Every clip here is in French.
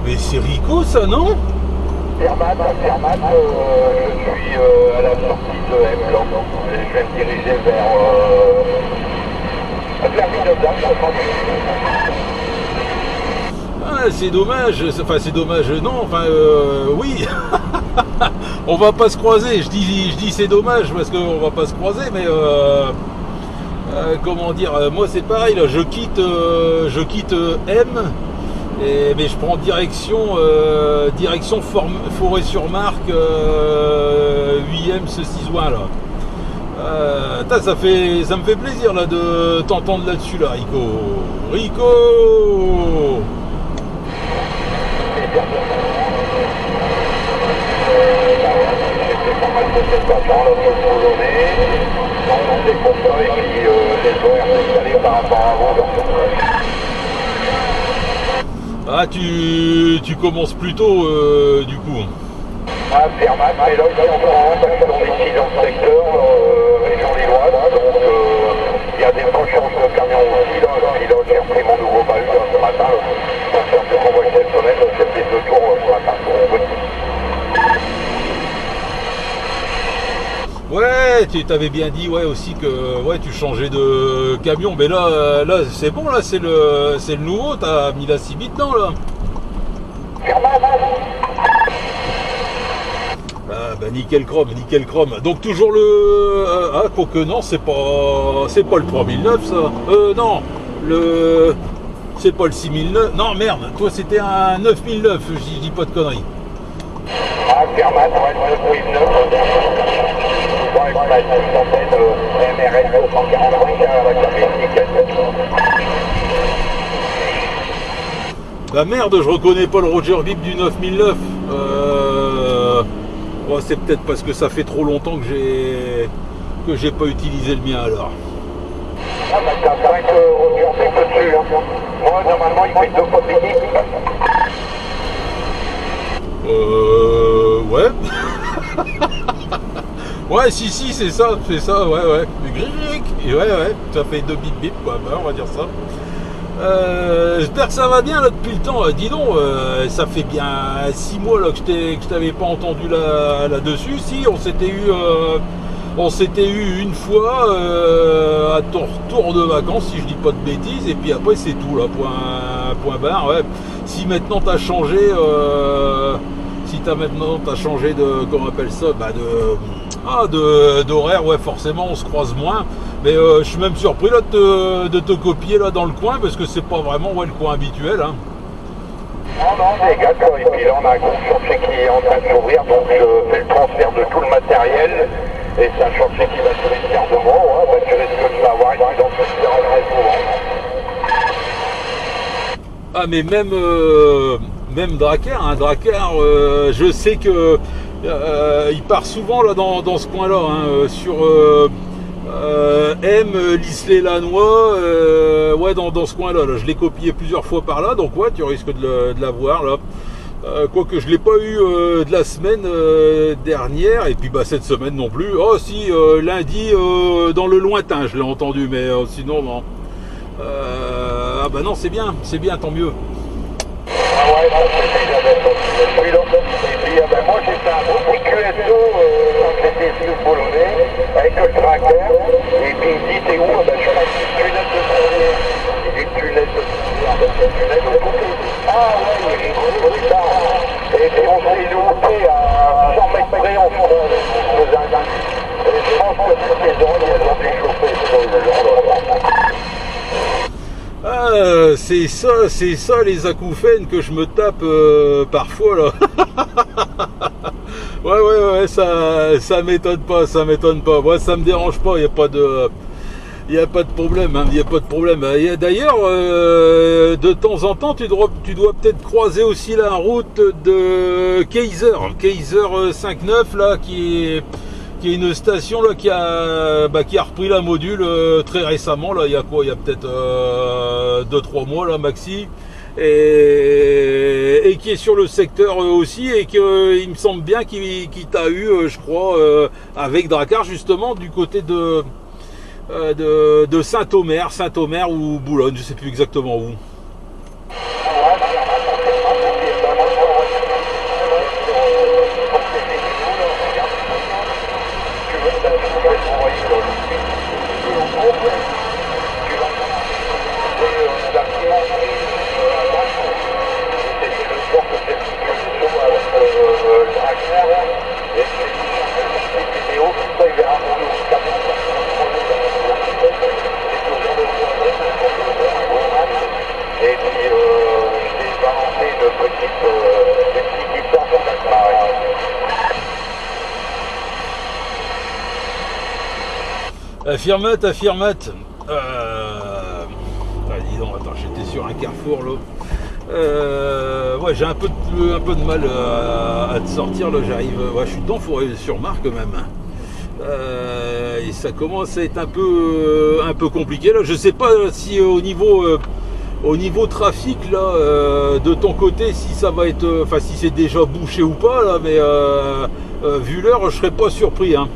Mais c'est Rico ça, non? Zermatt, je suis à la sortie de M-Blanc. Je vais me diriger vers Villeneuve, je crois. Ah, c'est dommage, enfin c'est dommage, non, enfin oui, on va pas se croiser, je dis c'est dommage parce qu'on va pas se croiser, mais comment dire, moi c'est pareil, là, je quitte M, mais je prends direction Forêt-sur-Marque, 8ème ce 6 juin là. Ça me fait plaisir là de t'entendre là-dessus là, Rico. Ah, tu commences plus tôt du coup. Ah, Zermatt, mais là, ils sont encore parce qu'on est ici dans le secteur, région lilloise, donc il y a des consciences de camions aussi, là, j'ai repris mon nouveau bahut ce matin, pour faire ce convoi cette semaine, j'ai fait 2 tours ce matin pour mon petit. Ouais, tu t'avais bien dit ouais aussi que ouais tu changeais de camion, mais là c'est bon, là c'est le nouveau, t'as mis la CB dedans là. Ah bah nickel chrome. Donc toujours le ah quoique non, c'est pas le 3009 ça. Non, c'est pas le 6009. Non merde, toi c'était un 9009, je dis pas de conneries. Ah, Zermatt, ouais, 9009. Ouais, on a une centaine de MRL 245 avec la mécanique. Bah merde, je reconnais pas le Roger Vip du 9009. Ouais, c'est peut-être parce que ça fait trop longtemps que j'ai pas utilisé le mien alors. Ah, bah t'as 5 Roger Vip dessus, hein. Moi, normalement, il fait 2 fois plus vite. Ouais. Ouais, si, c'est ça, ouais. Et ouais, ça fait 2 bip, quoi, bah, on va dire ça. J'espère que ça va bien là depuis le temps. Dis donc, ça fait bien 6 mois là que je t'avais pas entendu là-dessus. Si, on s'était eu une fois à ton retour de vacances, si je dis pas de bêtises, et puis après c'est tout là, point barre. Ouais. Si maintenant t'as changé, de, comment on appelle ça, bah d'horaire, ouais, forcément on se croise moins. Mais je suis même surpris là de te copier là dans le coin parce que c'est pas vraiment le coin habituel. Hein. Non, c'est égal, quoi. Et puis là on a un gros chantier qui est en train de s'ouvrir, donc je fais le transfert de tout le matériel. Et c'est un chantier qui va se faire de moi, ouais, bah, tu risques de l'avoir ici dans ce secteur très souvent. Ah mais même Drakkar, je sais que il part souvent là dans ce coin-là, hein, sur M, L'Islet-Lannoy, ouais dans ce coin-là. Là. Je l'ai copié plusieurs fois par là, donc ouais tu risques de la voir là. Quoique je l'ai pas eu de la semaine dernière, et puis bah cette semaine non plus. Oh si, lundi dans le lointain je l'ai entendu, mais sinon non. Ah bah non, c'est bien, tant mieux. Ah ouais, non, c'est déjà d'être celui-là. Et puis ben, moi j'ai fait un gros petit QSO quand j'étais ici au Polonais, avec le tracker, et puis il me dit t'es où? Ben je suis à une lunette de fourrière. Il dit une lunette de fourrière, ben c'est une lunette de fourrière. Ah ouais, il est gros, ça. Et puis on s'est loupé à 100 mètres près en fond de zinzin. Et je pense que toutes les oreilles elles ont dû chauffer sur le genre. Ah, c'est ça les acouphènes que je me tape parfois là. Ouais, ça m'étonne pas. Moi, ça me dérange pas, il y a pas de problème, hein, D'ailleurs, de temps en temps, tu dois peut-être croiser aussi la route de Kaiser 5.9 là, qui est une station là qui a repris la module très récemment là, il y a peut-être 2-3 mois là maxi, et qui est sur le secteur aussi, et que il me semble bien qu'il t'a eu je crois avec Drakkar justement du côté de Saint-Omer ou Boulogne, je sais plus exactement où. petites distances en marée. Affirmate, affirmate. Dis donc, attends, j'étais sur un carrefour là. Ouais, j'ai un peu de mal à te sortir là. J'arrive, ouais, je suis dans Forêt-sur-Mar quand même. Et ça commence à être un peu compliqué là. Je sais pas si au niveau trafic là, de ton côté, si ça va être, enfin si c'est déjà bouché ou pas là, mais vu l'heure, je serais pas surpris. Hein.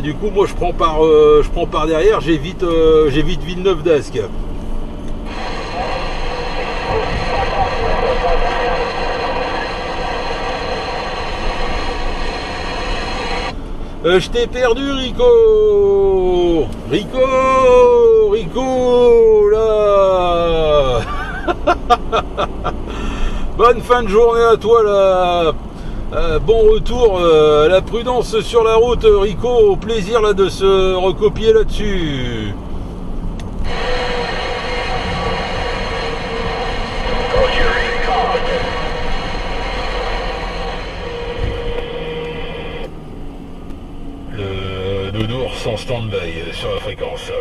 Du coup, moi, je prends par derrière, j'évite Villeneuve d'Ascq. Je t'ai perdu, Rico, là. Bonne fin de journée à toi, là. Bon retour, la prudence sur la route, Rico, au plaisir là de se recopier là-dessus. Le nounours en stand-by sur la fréquence.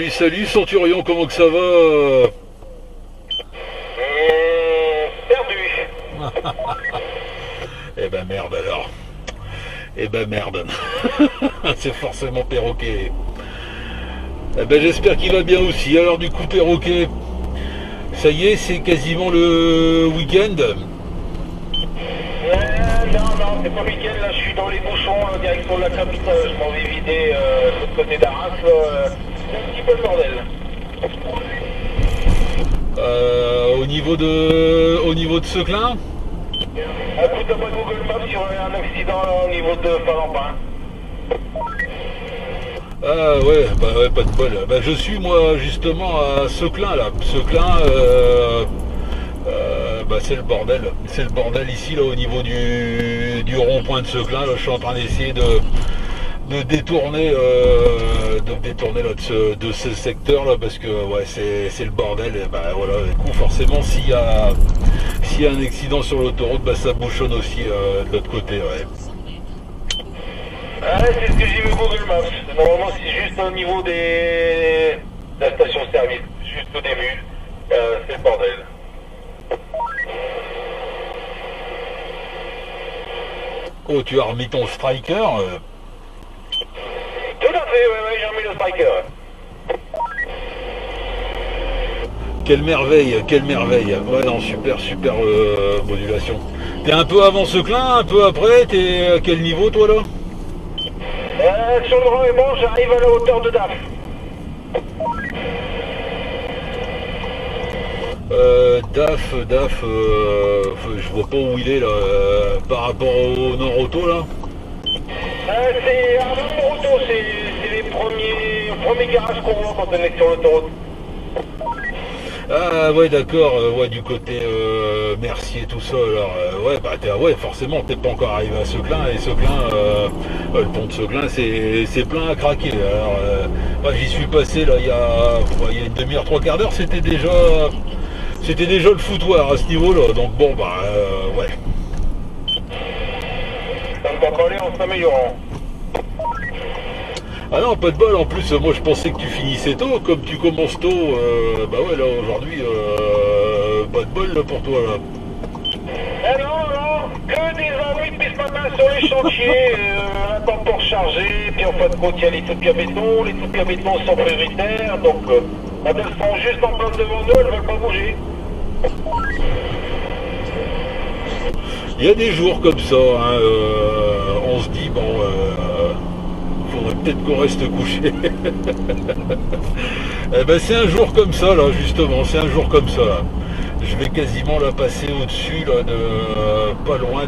Salut Centurion, comment que ça va? Perdu. Eh ben merde alors. Eh ben merde. C'est forcément Perroquet. Eh ben j'espère qu'il va bien aussi. Alors du coup Perroquet, ça y est, c'est quasiment le week-end. Non, c'est pas le week-end, là je suis dans les bouchons en direction de la capitale, je m'en vais vider de l'autre côté d'Arras, c'est un petit peu le bordel. Au niveau de Seclin. Écoute, pas de Google Maps, il y aurait un accident là, au niveau de Falampin. Ah ouais, bah ouais, pas de bol. Bah, je suis moi justement à Seclin là. Seclin, bah, c'est le bordel. C'est le bordel ici là au niveau du rond-point de Seclin. Là, je suis en train d'essayer de détourner là, de ce secteur là parce que ouais c'est le bordel. Et bah voilà, du coup forcément s'il y a un accident sur l'autoroute, bah ça bouchonne aussi de l'autre côté, ouais. Ah, c'est ce que j'ai vu Google Maps. Normalement c'est juste au niveau de la station-service, juste au début. C'est le bordel. Oh, tu as remis ton striker Tout à fait, ouais, j'ai remis le striker. Quelle merveille. Ouais, non, super modulation. T'es un peu avant Seclin, un peu après, t'es à quel niveau toi là? Sur le rang et bon, j'arrive à la hauteur de DAF. DAF, je vois pas où il est là, par rapport au Nord Auto là. C'est un Nord Auto, c'est les premiers garages qu'on voit quand on est sur l'autoroute. Ah ouais d'accord, ouais du côté Mercier tout ça alors ouais bah ouais forcément t'es pas encore arrivé à Seclin et Seclin le pont de Seclin c'est plein à craquer alors ouais, j'y suis passé là il y a une demi-heure, trois quarts d'heure, c'était déjà le foutoir à ce niveau là donc bon bah ouais. Ça ne va pas aller en s'améliorant. Ah non, pas de bol, en plus, moi je pensais que tu finissais tôt, comme tu commences tôt, bah ouais, là aujourd'hui, pas de bol là pour toi là. Eh non, que des ennuis depuis ce matin sur les chantiers, un temps pour charger, puis en fin de compte il y a les toupes à béton, les toupes à béton sont prioritaires, donc quand elles sont juste en place devant nous, elles ne veulent pas bouger. Il y a des jours comme ça, hein, on se dit, bon, faudrait peut-être qu'on reste couché. Eh ben c'est un jour comme ça là, justement, c'est un jour comme ça là. Je vais quasiment la passer au-dessus là, de pas loin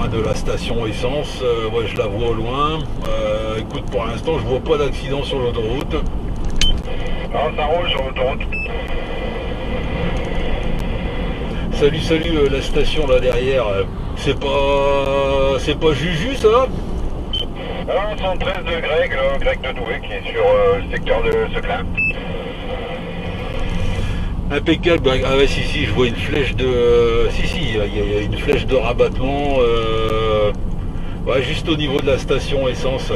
de la station essence. Ouais, je la vois au loin. Écoute, pour l'instant je vois pas d'accident sur l'autoroute. Non, ça roule sur l'autoroute. Salut, salut, la station là derrière. C'est pas Juju ça? Alors, 113 de Greg, Greg de Douai, qui est sur le secteur de Seclin. Impeccable. Ah ouais, si, je vois une flèche de... Si, il y a une flèche de rabattement. Ouais, juste au niveau de la station essence.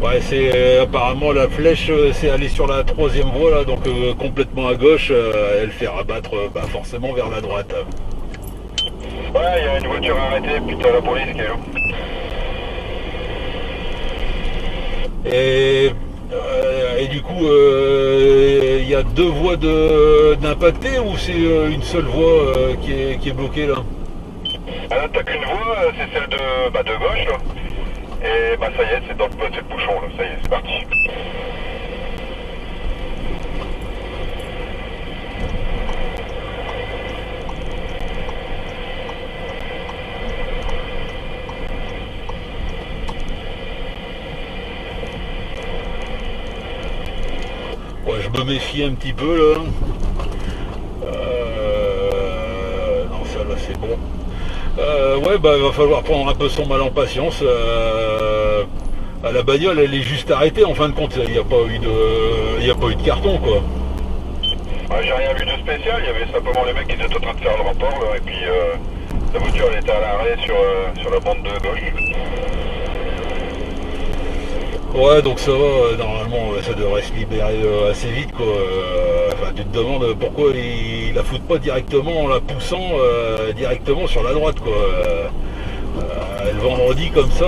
Ouais, c'est apparemment la flèche, c'est aller sur la 3e voie là, donc complètement à gauche, elle fait rabattre forcément vers la droite. Ouais, il y a une voiture arrêtée, putain la police qui est là. Et du coup, il y a 2 voies d'impacté ou c'est une seule voie qui est bloquée là? Alors t'as qu'une voie, c'est celle de gauche là. Et bah ça y est, c'est dans le bouchon là, ça y est, c'est parti. Ouais, je me méfie un petit peu là. Non, ça là c'est bon. Ouais, bah il va falloir prendre un peu son mal en patience. La bagnole, elle est juste arrêtée. En fin de compte, il n'y a pas eu de carton quoi. Ouais, j'ai rien vu de spécial. Il y avait simplement les mecs qui étaient en train de faire le rapport là, et puis la voiture elle était à l'arrêt sur la bande de gauche. Ouais, donc ça va, normalement ça devrait se libérer assez vite quoi. Enfin, tu te demandes pourquoi ils la foutent pas directement en la poussant directement sur la droite quoi. Le vendredi comme ça,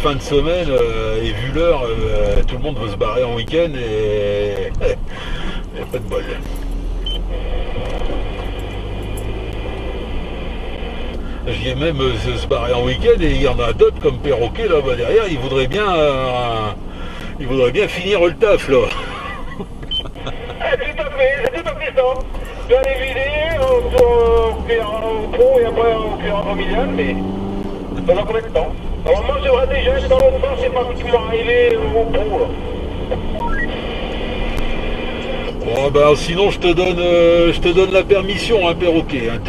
fin de semaine, et vu l'heure, tout le monde veut se barrer en week-end et y a pas de bol. J'y ai même se barrer en week-end et il y en a d'autres comme Perroquet là-bas derrière, ils voudraient bien finir le taf là. Tout à fait, c'est tout à fait ça. Je vais aller vider au pro et après au cuir familial, mais ça va combien de temps? Alors moi j'aimerais déjà être dans l'autre sens, c'est pratiquement arrivé au pro là. Bon bah sinon je te donne la permission, hein, Perroquet, hein,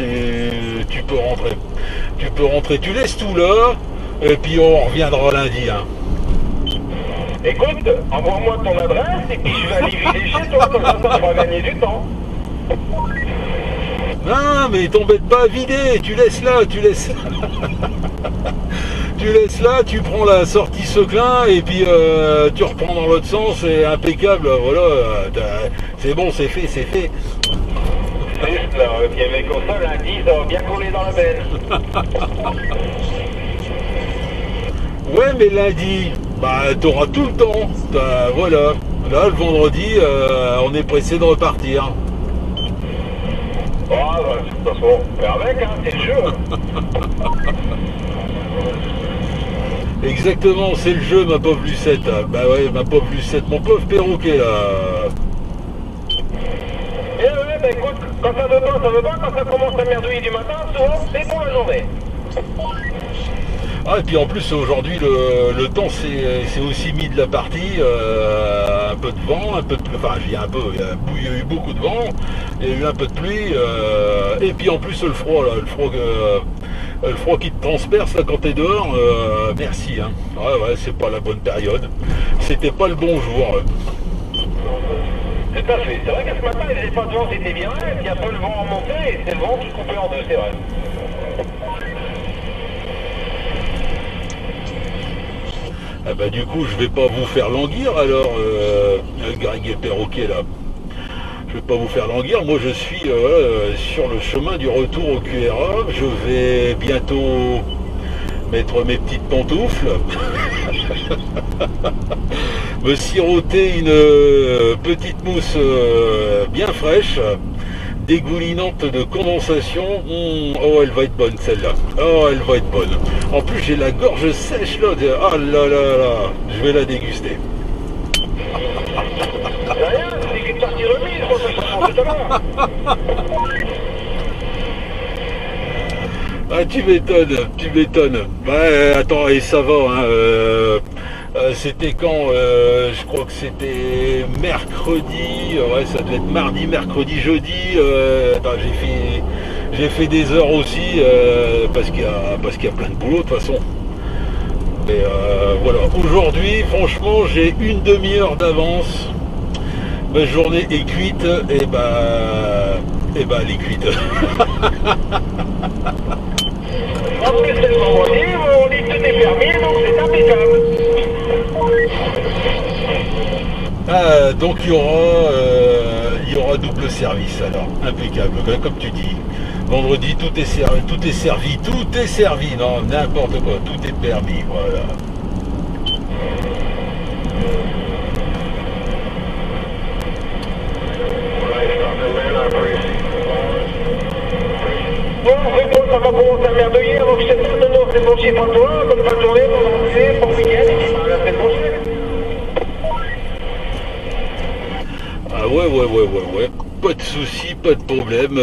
tu peux rentrer. Tu peux rentrer, tu laisses tout là, et puis on reviendra lundi. Hein. Écoute, envoie-moi ton adresse et puis je vais aller vider chez toi, comme ça on va gagner du temps. Non mais t'embête pas à vider, tu laisses là, tu laisses là, tu prends la sortie Seclin et puis tu reprends dans l'autre sens, c'est impeccable, voilà, c'est bon, c'est fait. Juste là, puis avec comme ça, lundi, ça va bien coller dans la benne. Ouais mais lundi, bah t'auras tout le temps, voilà, là le vendredi, on est pressé de repartir. Ah bah, de toute façon, mais avec, hein, c'est le jeu. Exactement, c'est le jeu, ma pauvre Lucette. Bah ouais, ma pauvre Lucette, mon pauvre Perroquet là. Eh ouais, bah écoute, quand ça veut pas, quand ça commence à merdouiller du matin, souvent, c'est pour la journée. Ah, et puis en plus aujourd'hui le temps c'est aussi mis de la partie, un peu de vent, un peu de pluie, enfin il y a eu beaucoup de vent, il y a eu un peu de pluie, et puis en plus le froid là, le froid qui te transperce là quand t'es dehors, merci hein. Ouais c'est pas la bonne période, c'était pas le bon jour. Tout à fait, c'est vrai que ce matin il n'y avait pas de vent, c'était bien, il y a pas le vent en montée et c'est le vent qui coupait en deux, c'est vrai. Ah bah du coup je vais pas vous faire languir alors Greg et Perroquet là. Je vais pas vous faire languir, moi je suis sur le chemin du retour au QRA, je vais bientôt mettre mes petites pantoufles, me siroter une petite mousse bien fraîche, dégoulinante de condensation. Oh elle va être bonne celle-là, oh elle va être bonne. En plus j'ai la gorge sèche là, oh là là là, je vais la déguster. Rien, c'est une partie remise, moi ça se tout à l'heure. Ah tu m'étonnes. Bah attends, et ça va, hein, C'était quand je crois que c'était mercredi, ouais ça devait être mardi, mercredi, jeudi. J'ai fait des heures aussi parce qu'il y a plein de boulot de toute façon. Et voilà, aujourd'hui franchement j'ai une demi-heure d'avance. Ma journée est cuite et elle est cuite. En plus, c'est le vendredi, on dit tout est permis, donc c'est impeccable. Donc il y aura double service alors, impeccable, comme tu dis. Vendredi tout est servi, non n'importe quoi, tout est permis, voilà. Bon, réponse, ça va commencer à merdouiller, donc je sais pas, non, c'est bon chiffre à toi, bonne fin de journée, bonne rentrée, bon week-end, et puis à la semaine prochaine. Ah ouais, pas de soucis, pas de problème,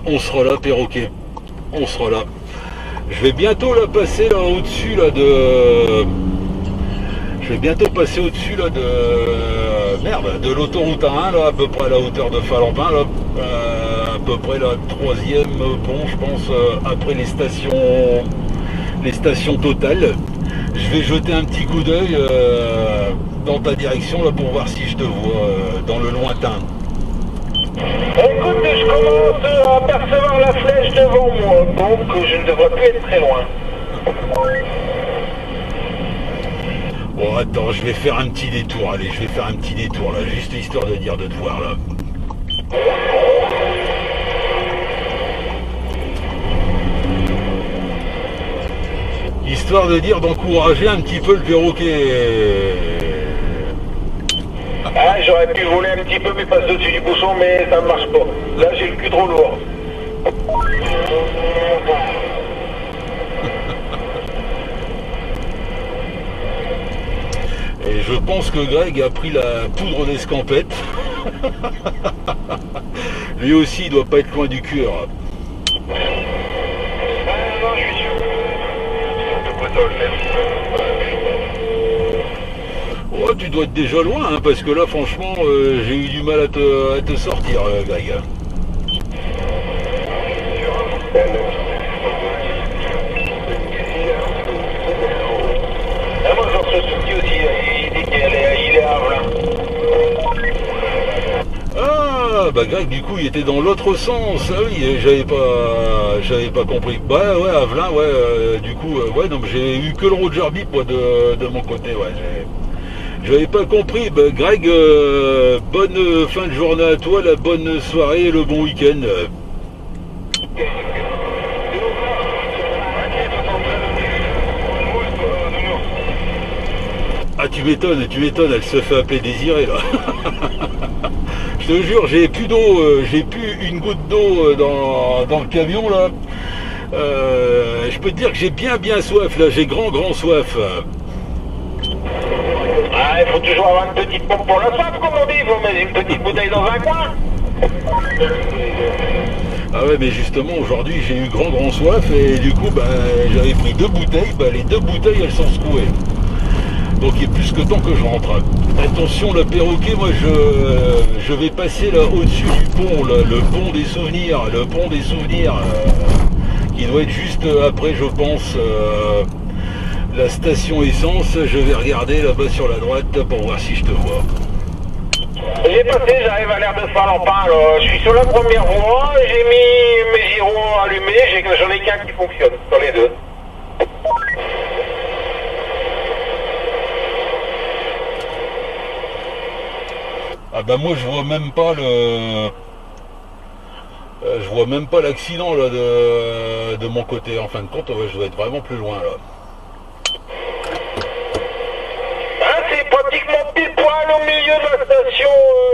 on sera là, perroquet, on sera là. Je vais bientôt là passer là au-dessus là de... Je vais bientôt passer au-dessus là de l'autoroute A1 là, à peu près à la hauteur de Falampin là, à peu près la troisième pont je pense, après les stations Total. Je vais jeter un petit coup d'œil dans ta direction là pour voir si je te vois dans le lointain. Écoute, je commence à apercevoir la flèche devant moi, donc je ne devrais plus être très loin. Bon attends, je vais faire un petit détour, allez, je vais faire un petit détour là, juste histoire de dire de te voir là. Histoire de dire d'encourager un petit peu le perroquet. Ah, j'aurais pu voler un petit peu mais passer au-dessus du bouchon, mais ça ne marche pas. Là, j'ai le cul trop lourd. Et je pense que Greg a pris la poudre d'escampette. Lui aussi, il doit pas être loin du cul. Non, je suis sûr. Oh, tu dois être déjà loin, hein, parce que là, franchement, j'ai eu du mal à te sortir, Greg. Ah, moi, j'en suis souci aussi. Il dit qu'il est à Avelin. Ah, bah Greg, du coup, il était dans l'autre sens. Ah oui, j'avais pas compris. Bah ouais, Avelin, ouais, du coup, ouais, donc j'ai eu que le Roger Bip, moi, de mon côté, ouais. J'avais pas compris. Bah, Greg, bonne fin de journée à toi, la bonne soirée et le bon week-end. Ah, tu m'étonnes, elle se fait appeler Désirée, là. Je te jure, j'ai plus d'eau, j'ai plus une goutte d'eau dans le camion, là. Je peux te dire que j'ai bien soif, là, j'ai grand soif. Ah, il faut toujours avoir une petite pompe pour la soif, comme on dit. Il faut mettre une petite bouteille dans un coin. Ah ouais, mais justement, aujourd'hui, j'ai eu grand soif, et du coup, bah, j'avais pris 2 bouteilles, bah, les 2 bouteilles, elles sont secouées. Donc il est plus que temps que je rentre. Attention, le perroquet, moi je vais passer là au-dessus du pont, là, le pont des souvenirs, qui doit être juste après, je pense, la station essence. Je vais regarder là-bas sur la droite pour voir si je te vois. J'ai passé, j'arrive à l'air de Falampin, là. Je suis sur la première voie, j'ai mis mes gyrons allumés, j'en ai qu'un qui fonctionne sur les deux. Ah bah moi je vois même pas l'accident là de mon côté. En fin de compte, ouais, je dois être vraiment plus loin là. Hein, c'est pratiquement pile poil au milieu de la station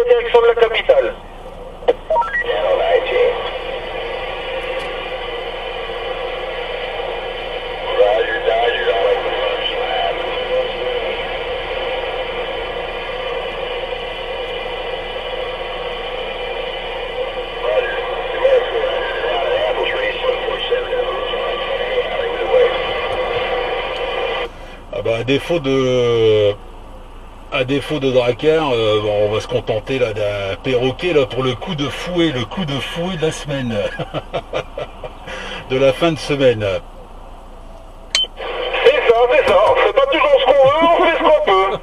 direction de la capitale. défaut de Drakkar, bon, on va se contenter là d'un perroquet là pour le coup de fouet de la semaine, de la fin de semaine. C'est ça, on fait pas toujours ce qu'on veut, on fait ce qu'on peut.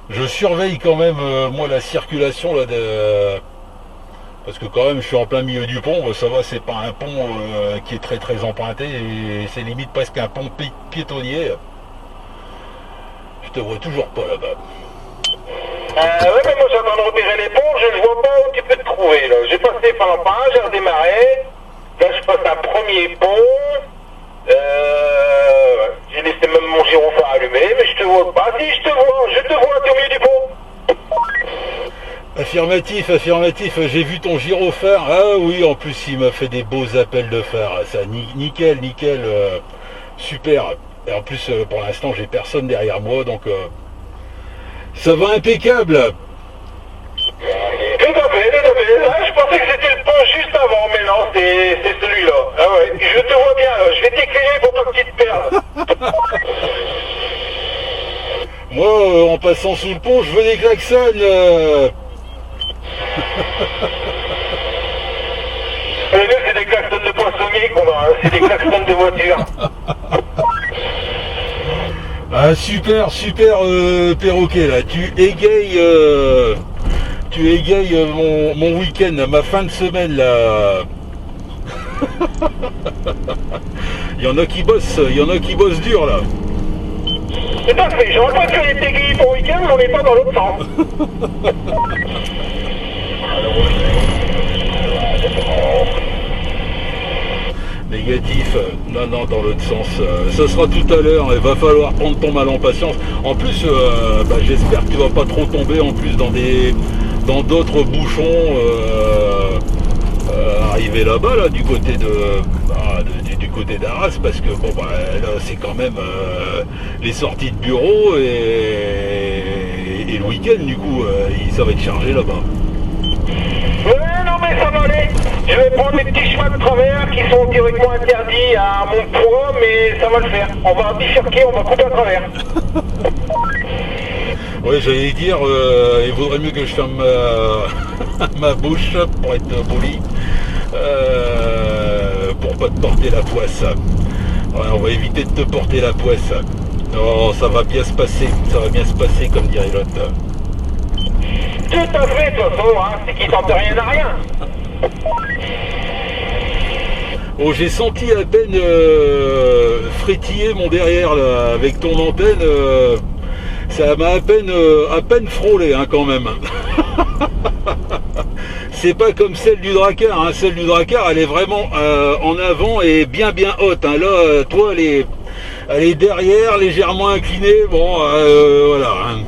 Je surveille quand même moi la circulation là parce que quand même je suis en plein milieu du pont, ça va, c'est pas un pont qui est très très emprunté et c'est limite presque un pont piétonnier. Je te vois toujours pas là-bas. Ouais, mais moi j'attends de repérer les ponts, je ne vois pas où tu peux te trouver là. J'ai passé Pampin, j'ai redémarré, là je passe un premier pont, j'ai laissé même mon gyrophare allumé, mais je te vois pas. Si je te vois, t'es au milieu du pont. Affirmatif, j'ai vu ton gyrophare. Ah oui, en plus il m'a fait des beaux appels de phare. Ça, nickel, super. Et en plus, pour l'instant, j'ai personne derrière moi, donc ça va impeccable. Tout à fait. Là, je pensais que c'était le pont juste avant, mais non, c'est celui-là. Ah ouais, je te vois bien, là. Je vais t'éclairer pour pas que tu te perdes. Moi, en passant sous le pont, je veux des klaxons. Et nous, c'est des klaxons de poissonniers qu'on a, hein. C'est des klaxons de voiture. Ah super perroquet là, tu égayes mon week-end, ma fin de semaine là. Il y en a qui bossent dur là. Tout à fait, j'aurais pas dû aller t'égayer ton week-end, mais on n'est pas dans l'autre sens. Négatif, non, dans l'autre sens. Ça sera tout à l'heure, il va falloir prendre ton mal en patience. En plus, j'espère que tu vas pas trop tomber en plus dans d'autres bouchons arriver là-bas, là, du côté du côté d'Arras, parce que bon là c'est quand même les sorties de bureau et le week-end, du coup ça va être chargé là-bas. Ouais, non mais ça va aller. Je vais prendre les petits chemins de travers qui sont théoriquement interdits à mon poids, mais ça va le faire. On va bifurquer, on va couper à travers. Oui, j'allais dire, il vaudrait mieux que je ferme ma bouche pour être poli, pour pas te porter la poisse. Ouais, on va éviter de te porter la poisse. Oh, ça va bien se passer comme dirait l'autre. Tout à fait, de toute façon, hein, c'est qui tente rien à rien. Oh, j'ai senti à peine frétiller mon derrière là, avec ton antenne. Ça m'a à peine frôlé hein, quand même. C'est pas comme celle du Drakkar, hein. Celle du Drakkar elle est vraiment en avant et bien haute. Hein. Là, toi elle est derrière, légèrement inclinée. Bon, voilà. Hein.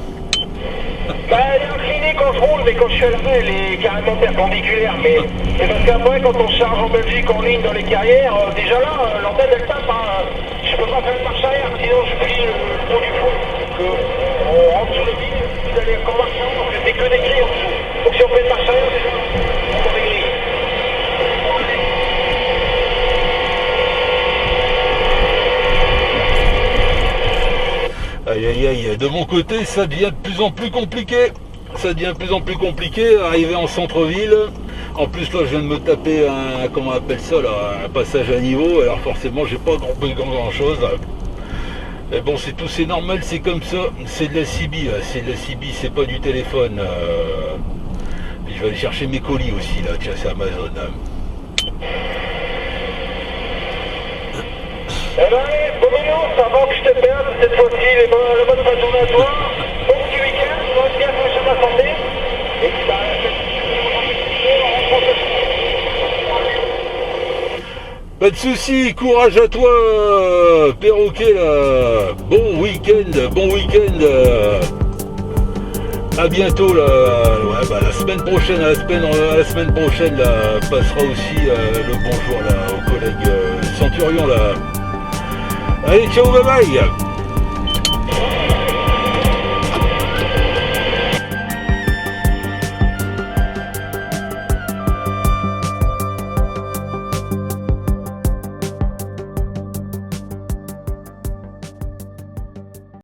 Bah, elle est inclinée quand je roule, mais quand je suis à l'arrêt, elle est carrément perpendiculaire. Mais c'est parce qu'après, quand on charge en Belgique en ligne dans les carrières, déjà là, l'antenne elle tape. Hein. Je peux pas faire une marche arrière, sinon je plie le fond du fond. On rentre sur le vide, vous allez encore marcher en parce que c'est que des grilles en dessous. Donc si on fait une marche arrière, déjà, on prend des grilles. Aïe, de mon côté, ça devient de plus en plus compliqué. Arriver en centre-ville. En plus, là, je viens de me taper un passage à niveau. Alors forcément, j'ai pas grand chose. Mais bon, c'est normal, c'est comme ça. C'est de la CB, c'est pas du téléphone. Puis je vais aller chercher mes colis aussi, là. Tiens, c'est Amazon. Eh ben, Domino, avant que je te perde, cette fois-ci, la bonne fin de journée à toi. Bon petit week-end, on va bien faire ma santé. Et puis, pas de soucis, courage à toi, perroquet, là. Bon week-end. À bientôt, là. Ouais, la semaine prochaine, là, passera aussi le bonjour là, au collègue Centurion, là. Allez, ciao, bye bye.